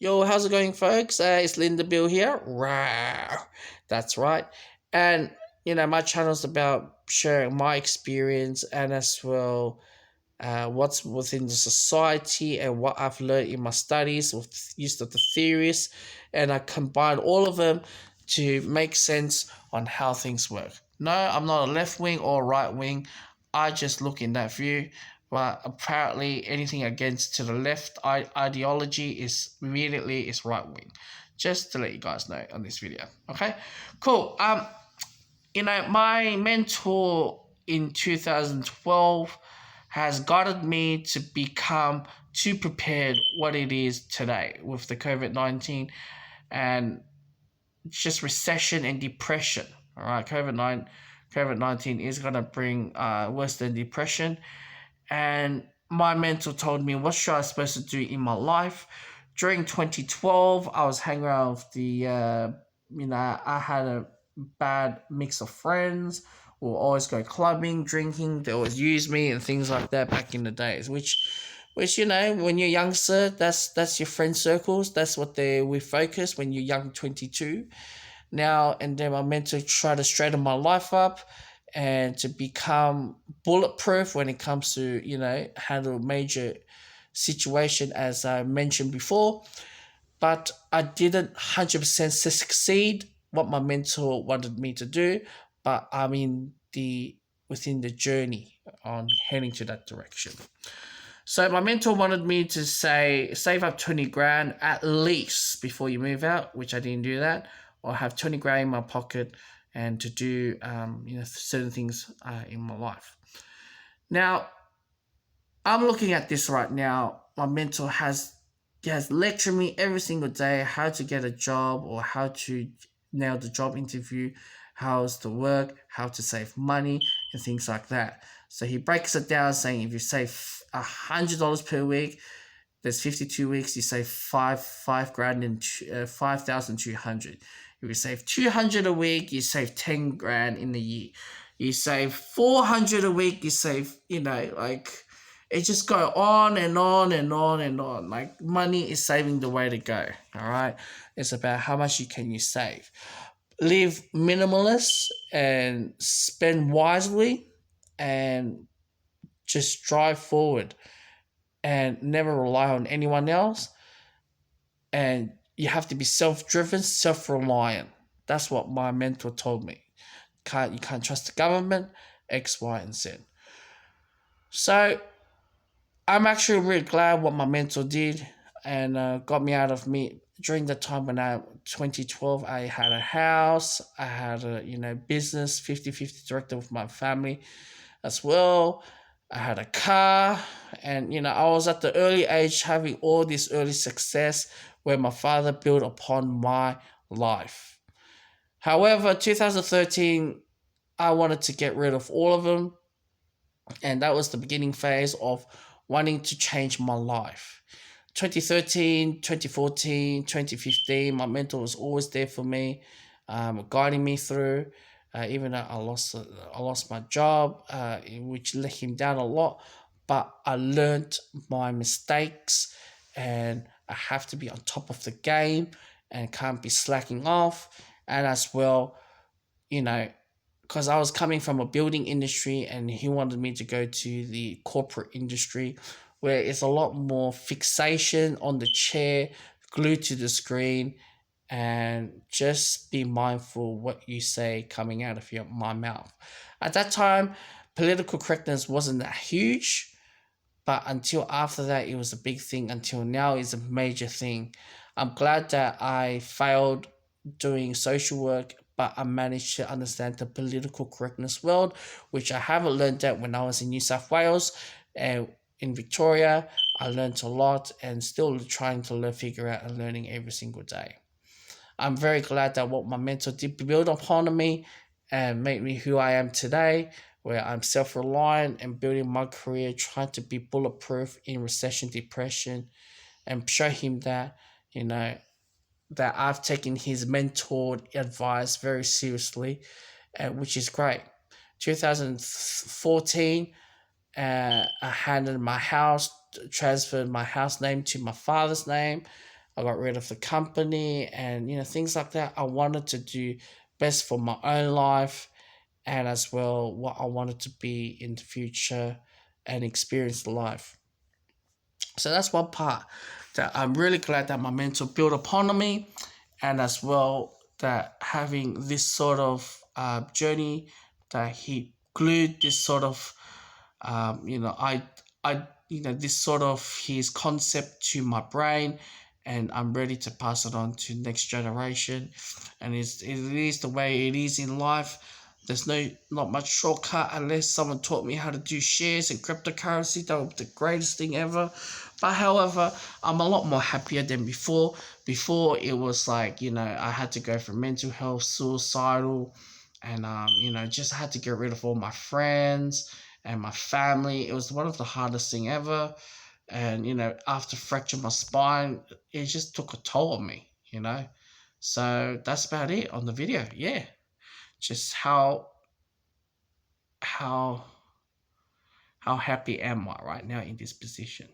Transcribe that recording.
Yo, how's it going, folks? It's Linda Bill here. Rawr. That's right. And, my channel's about sharing my experience and as well what's within the society and what I've learned in my studies with use of the theories. And I combine all of them to make sense on how things work. No, I'm not a left wing or right wing. I just look in that view. But apparently, anything against to the left ideology is immediately is right wing. Just to let you guys know on this video. Okay, cool. My mentor in 2012 has guided me to become too prepared what it is today with the COVID-19 and just recession and depression. All right, COVID-19 is gonna bring worse than depression, and my mentor told me what should I supposed to do in my life. During 2012, I was hanging around with I had a bad mix of friends. We'll always go clubbing, drinking. They always use me and things like that back in the days. Which when you're youngster, that's your friend circles. That's what we focus when you're young, 22 now. And then I meant to try to straighten my life up and to become bulletproof when it comes to handle major situation, as I mentioned before. But I didn't 100% succeed what my mentor wanted me to do. But I'm in the within the journey on heading to that direction. So my mentor wanted me to say save up 20 grand at least before you move out, which I didn't do that, or have 20 grand in my pocket and to do certain things in my life. Now I'm looking at this right now. My mentor has lectured me every single day how to get a job or how to nail the job interview, how's the work, how to save money, and things like that. So he breaks it down saying if you save $100 per week, there's 52 weeks, you save five grand and 5,200. If you save 200 a week, you save 10 grand in a year. You save 400 a week, you save, it just go on and on and on and on. Like money is saving the way to go. All right. It's about how much you save. Live minimalist and spend wisely and just drive forward and never rely on anyone else. And you have to be self-driven, self-reliant. That's what my mentor told me. You can't trust the government, X, Y, and Z. So I'm actually really glad what my mentor did and got me out of me during the time when 2012 I had a house, I had a business 50-50 director with my family as well. I had a car, and I was at the early age having all this early success where my father built upon my life. However, 2013 I wanted to get rid of all of them, and that was the beginning phase of wanting to change my life. 2013, 2014, 2015, my mentor was always there for me, guiding me through. Even though I lost my job, which let him down a lot, but I learned my mistakes, and I have to be on top of the game and can't be slacking off. And as well, you know, because I was coming from a building industry and he wanted me to go to the corporate industry where it's a lot more fixation on the chair, glued to the screen, and just be mindful what you say coming out of my mouth. At that time, political correctness wasn't that huge, but until after that, it was a big thing. Until now, it's a major thing. I'm glad that I failed doing social work, but I managed to understand the political correctness world, which I haven't learned that when I was in New South Wales and in Victoria. I learned a lot and still trying to figure out and learning every single day. I'm very glad that what my mentor did build upon me and make me who I am today, where I'm self-reliant and building my career, trying to be bulletproof in recession, depression, and show him that, that I've taken his mentored advice very seriously, which is great. 2014, I handed my house, transferred my house name to my father's name. I got rid of the company, and things like that. I wanted to do best for my own life, and as well what I wanted to be in the future and experience life. So that's one part that I'm really glad that my mentor built upon me, and as well that having this sort of journey, that he glued this sort of this sort of his concept to my brain, and I'm ready to pass it on to next generation. And it is the way it is in life. There's not much shortcut unless someone taught me how to do shares and cryptocurrency. That would be the greatest thing ever. But however, I'm a lot more happier than before. Before it was like, I had to go for mental health, suicidal, and just had to get rid of all my friends and my family. It was one of the hardest thing ever. And after fracturing my spine, it just took a toll on me. So that's about it on the video. Yeah, just how how happy am I right now in this position?